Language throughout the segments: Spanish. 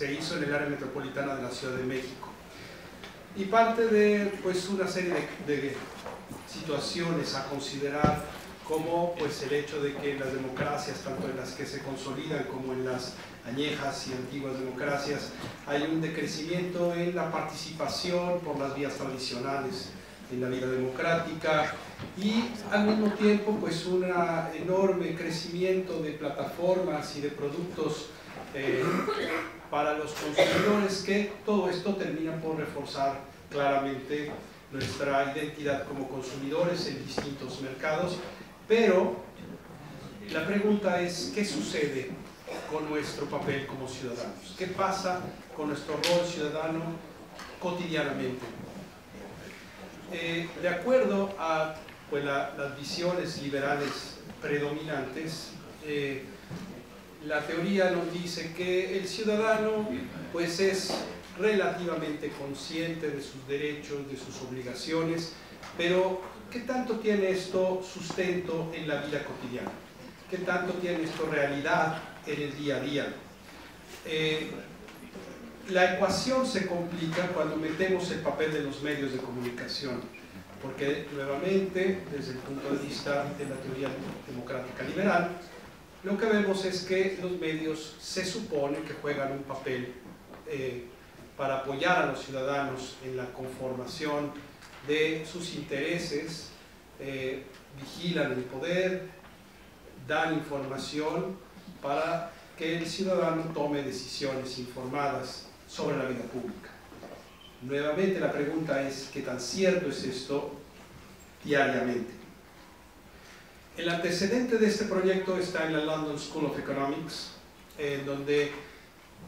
se hizo en el área metropolitana de la Ciudad de México. Y parte de pues, una serie de situaciones a considerar, como pues, el hecho de que en las democracias, tanto en las que se consolidan como en las añejas y antiguas democracias, hay un decrecimiento en la participación por las vías tradicionales en la vida democrática, y al mismo tiempo pues un enorme crecimiento de plataformas y de productos para los consumidores, que todo esto termina por reforzar claramente nuestra identidad como consumidores en distintos mercados. Pero la pregunta es, ¿qué sucede con nuestro papel como ciudadanos? ¿Qué pasa con nuestro rol ciudadano cotidianamente? De acuerdo a pues, las visiones liberales predominantes, la teoría nos dice que el ciudadano pues, es relativamente consciente de sus derechos, de sus obligaciones, pero ¿qué tanto tiene esto sustento en la vida cotidiana? ¿Qué tanto tiene esto realidad en el día a día? La ecuación se complica cuando metemos el papel de los medios de comunicación, porque nuevamente, desde el punto de vista de la teoría democrática liberal, lo que vemos es que los medios se supone que juegan un papel para apoyar a los ciudadanos en la conformación de sus intereses, vigilan el poder, dan información para que el ciudadano tome decisiones informadas sobre la vida pública. Nuevamente la pregunta es, ¿qué tan cierto es esto diariamente? El antecedente de este proyecto está en la London School of Economics, donde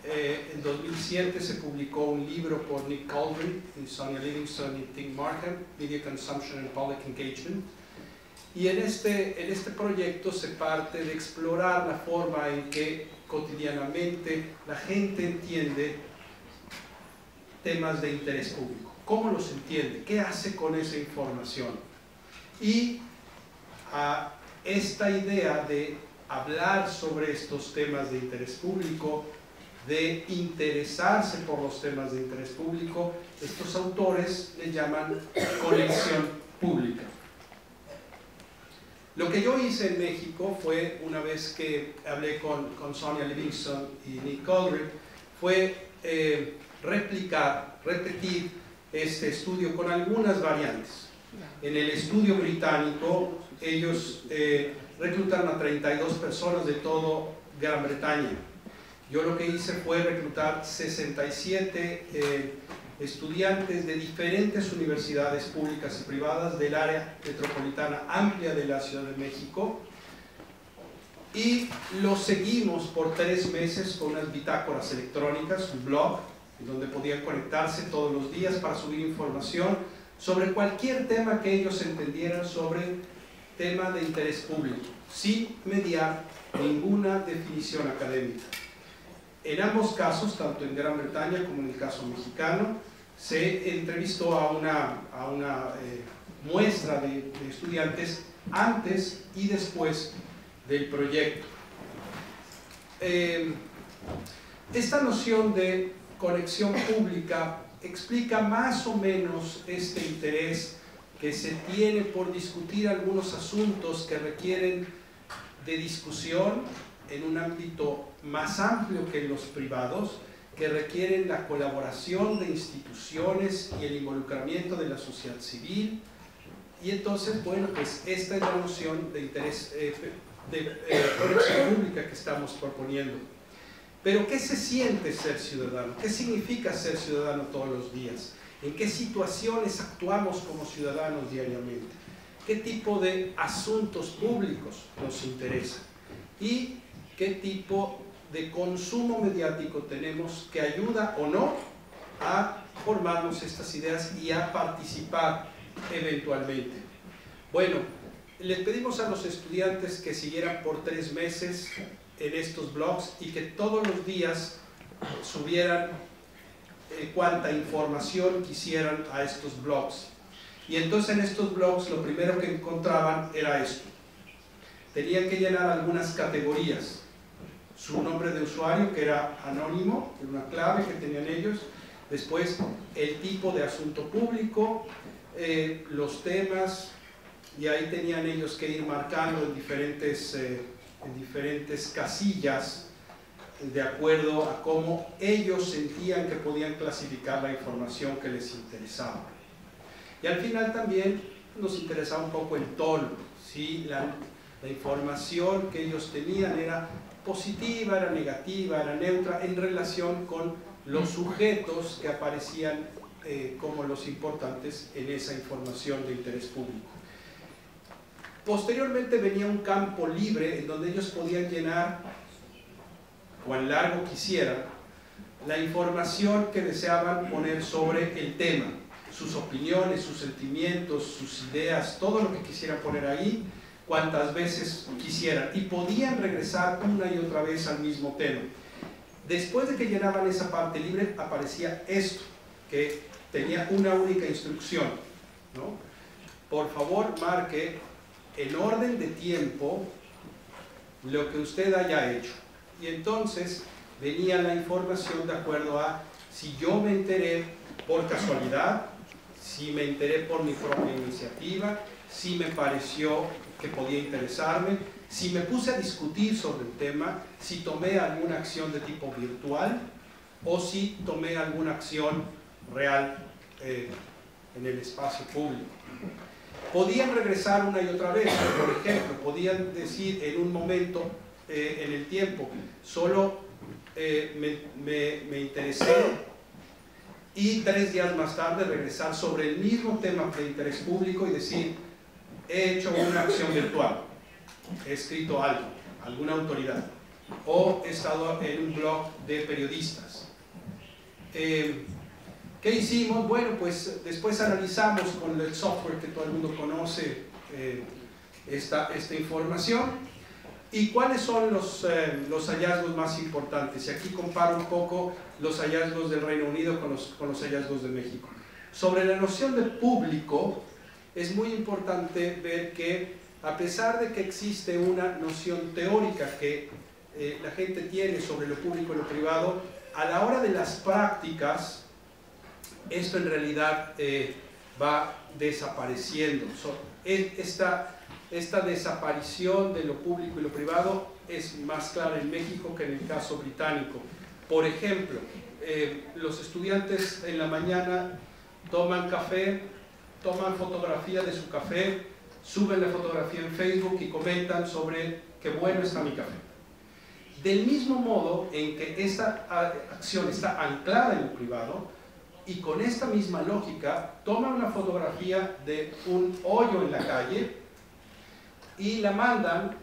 en 2007 se publicó un libro por Nick Caldry, Sonia Livingston y Tim Markham, Media Consumption and Public Engagement. Y en este proyecto se parte de explorar la forma en que cotidianamente la gente entiende temas de interés público. ¿Cómo los entiende? ¿Qué hace con esa información? Y a esta idea de hablar sobre estos temas de interés público, de interesarse por los temas de interés público, estos autores le llaman conexión pública. Lo que yo hice en México fue, una vez que hablé con Sonia Livingston y Nick Caldry, fue repetir este estudio con algunas variantes. En el estudio británico, ellos reclutaron a 32 personas de todo Gran Bretaña. Yo lo que hice fue reclutar 67 estudiantes de diferentes universidades públicas y privadas del área metropolitana amplia de la Ciudad de México, y los seguimos por 3 meses con unas bitácoras electrónicas, un blog, donde podían conectarse todos los días para subir información sobre cualquier tema que ellos entendieran sobre tema de interés público, sin mediar ninguna definición académica. En ambos casos, tanto en Gran Bretaña como en el caso mexicano, se entrevistó a una muestra de estudiantes antes y después del proyecto. Esta noción de conexión pública explica más o menos este interés que se tiene por discutir algunos asuntos que requieren de discusión en un ámbito más amplio que los privados, que requieren la colaboración de instituciones y el involucramiento de la sociedad civil. Y entonces, bueno, pues esta es la noción de interés, conexión pública que estamos proponiendo. Pero ¿qué se siente ser ciudadano? ¿Qué significa ser ciudadano todos los días? ¿En qué situaciones actuamos como ciudadanos diariamente? ¿Qué tipo de asuntos públicos nos interesan? ¿Y qué tipo de consumo mediático tenemos que ayuda o no a formarnos estas ideas y a participar eventualmente? Bueno, les pedimos a los estudiantes que siguieran por 3 meses en estos blogs y que todos los días subieran cuanta información quisieran a estos blogs. Y entonces en estos blogs lo primero que encontraban era esto. Tenían que llenar algunas categorías su nombre de usuario, que era anónimo, era una clave que tenían ellos, después el tipo de asunto público, los temas, y ahí tenían ellos que ir marcando en diferentes casillas de acuerdo a cómo ellos sentían que podían clasificar la información que les interesaba. Y al final también nos interesaba un poco el tono, ¿sí? La información que ellos tenían era positiva, era negativa, era neutra en relación con los sujetos que aparecían como los importantes en esa información de interés público. Posteriormente venía un campo libre en donde ellos podían llenar, cuán largo quisieran, la información que deseaban poner sobre el tema, sus opiniones, sus sentimientos, sus ideas, todo lo que quisieran poner ahí, cuantas veces quisieran, y podían regresar una y otra vez al mismo tema. Después de que llenaban esa parte libre, aparecía esto, que tenía una única instrucción, ¿no? Por favor, marque en orden de tiempo lo que usted haya hecho. Y entonces venía la información de acuerdo a si yo me enteré por casualidad, si me enteré por mi propia iniciativa, si me pareció que podía interesarme, si me puse a discutir sobre el tema, si tomé alguna acción de tipo virtual o si tomé alguna acción real en el espacio público. Podían regresar una y otra vez, por ejemplo, podían decir en un momento en el tiempo, solo me interesé, y 3 días más tarde regresar sobre el mismo tema de interés público y decir, he hecho una acción virtual, he escrito algo, alguna autoridad, o he estado en un blog de periodistas. ¿Qué hicimos? Bueno, pues después analizamos con el software que todo el mundo conoce esta información. ¿Y cuáles son los hallazgos más importantes? Y aquí comparo un poco los hallazgos del Reino Unido con los hallazgos de México. Sobre la noción de público, es muy importante ver que a pesar de que existe una noción teórica que la gente tiene sobre lo público y lo privado, a la hora de las prácticas, esto en realidad va desapareciendo. Esta desaparición de lo público y lo privado es más clara en México que en el caso británico. Por ejemplo, los estudiantes en la mañana toman café, toman fotografía de su café, suben la fotografía en Facebook y comentan sobre qué bueno está mi café. Del mismo modo en que esta acción está anclada en lo privado, y con esta misma lógica toman una fotografía de un hoyo en la calle y la mandan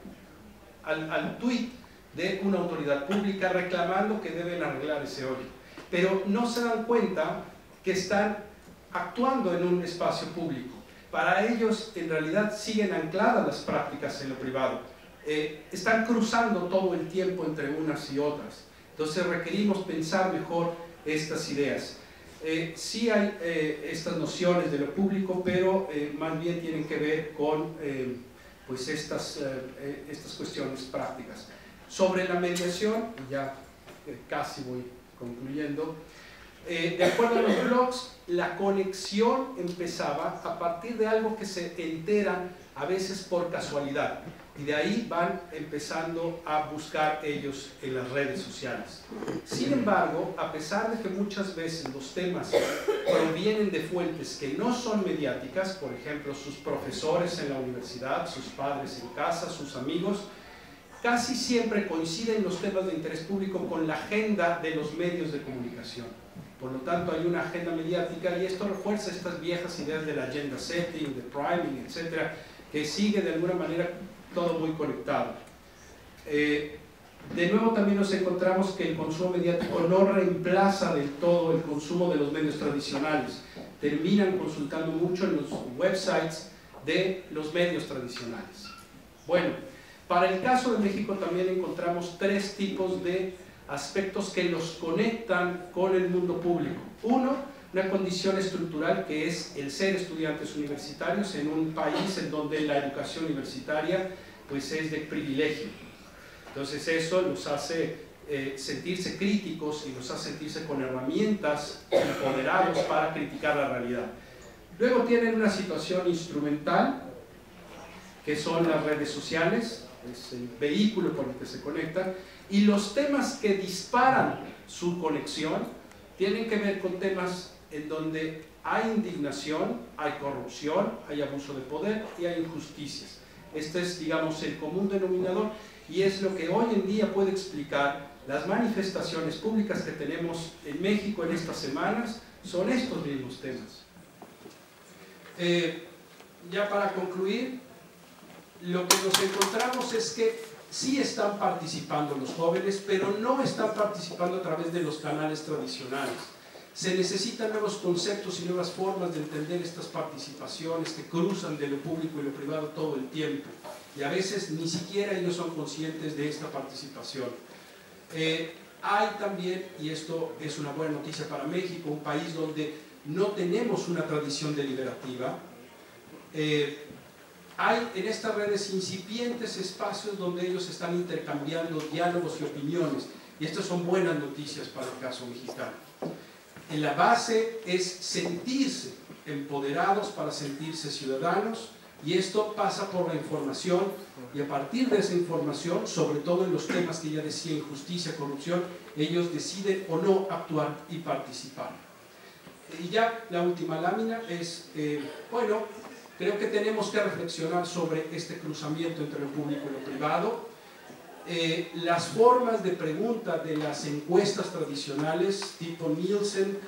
al tweet de una autoridad pública reclamando que deben arreglar ese hoyo. Pero no se dan cuenta que están actuando en un espacio público. Para ellos, en realidad, siguen ancladas las prácticas en lo privado. Están cruzando todo el tiempo entre unas y otras. Entonces requerimos pensar mejor estas ideas. Sí hay estas nociones de lo público, pero más bien tienen que ver con pues estas cuestiones prácticas. Sobre la mediación, y ya casi voy concluyendo, de acuerdo a los blogs, la conexión empezaba a partir de algo que se enteran a veces por casualidad, y de ahí van empezando a buscar ellos en las redes sociales. Sin embargo, a pesar de que muchas veces los temas provienen de fuentes que no son mediáticas, por ejemplo, sus profesores en la universidad, sus padres en casa, sus amigos, casi siempre coinciden los temas de interés público con la agenda de los medios de comunicación. Por lo tanto, hay una agenda mediática y esto refuerza estas viejas ideas del agenda setting, de priming, etcétera, que sigue de alguna manera todo muy conectado. De nuevo también nos encontramos que el consumo mediático no reemplaza del todo el consumo de los medios tradicionales. Terminan consultando mucho en los websites de los medios tradicionales. Bueno, para el caso de México también encontramos 3 tipos de aspectos que los conectan con el mundo público. Uno, una condición estructural que es el ser estudiantes universitarios en un país en donde la educación universitaria pues es de privilegio. Entonces eso los hace sentirse críticos y los hace sentirse con herramientas empoderados para criticar la realidad. Luego tienen una situación instrumental, que son las redes sociales, es el vehículo con el que se conectan, y los temas que disparan su conexión tienen que ver con temas en donde hay indignación, hay corrupción, hay abuso de poder y hay injusticias. Este es, digamos, el común denominador y es lo que hoy en día puede explicar las manifestaciones públicas que tenemos en México en estas semanas, son estos mismos temas. Ya para concluir, lo que nos encontramos es que sí están participando los jóvenes, pero no están participando a través de los canales tradicionales. Se necesitan nuevos conceptos y nuevas formas de entender estas participaciones que cruzan de lo público y lo privado todo el tiempo. Y a veces ni siquiera ellos son conscientes de esta participación. Hay también, y esto es una buena noticia para México, un país donde no tenemos una tradición deliberativa. Hay en estas redes incipientes espacios donde ellos están intercambiando diálogos y opiniones, y estas son buenas noticias para el caso mexicano. En la base es sentirse empoderados para sentirse ciudadanos, y esto pasa por la información, y a partir de esa información, sobre todo en los temas que ya decía, injusticia, corrupción, ellos deciden o no actuar y participar. Y ya la última lámina es, bueno, creo que tenemos que reflexionar sobre este cruzamiento entre lo público y lo privado. Las formas de pregunta de las encuestas tradicionales tipo Nielsen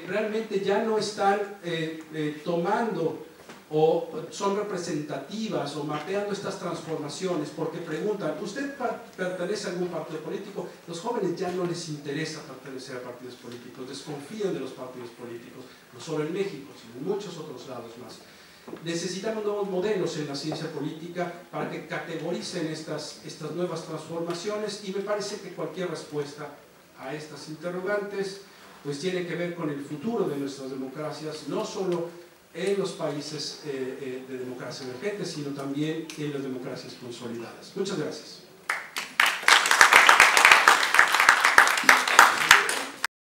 realmente ya no están tomando o son representativas o mapeando estas transformaciones, porque preguntan, ¿usted pertenece a algún partido político? Los jóvenes ya no les interesa pertenecer a partidos políticos, desconfían de los partidos políticos, no solo en México, sino en muchos otros lados más. Necesitamos nuevos modelos en la ciencia política para que categoricen estas nuevas transformaciones, y me parece que cualquier respuesta a estas interrogantes pues tiene que ver con el futuro de nuestras democracias, no solo en los países de democracia emergente, sino también en las democracias consolidadas. Muchas gracias.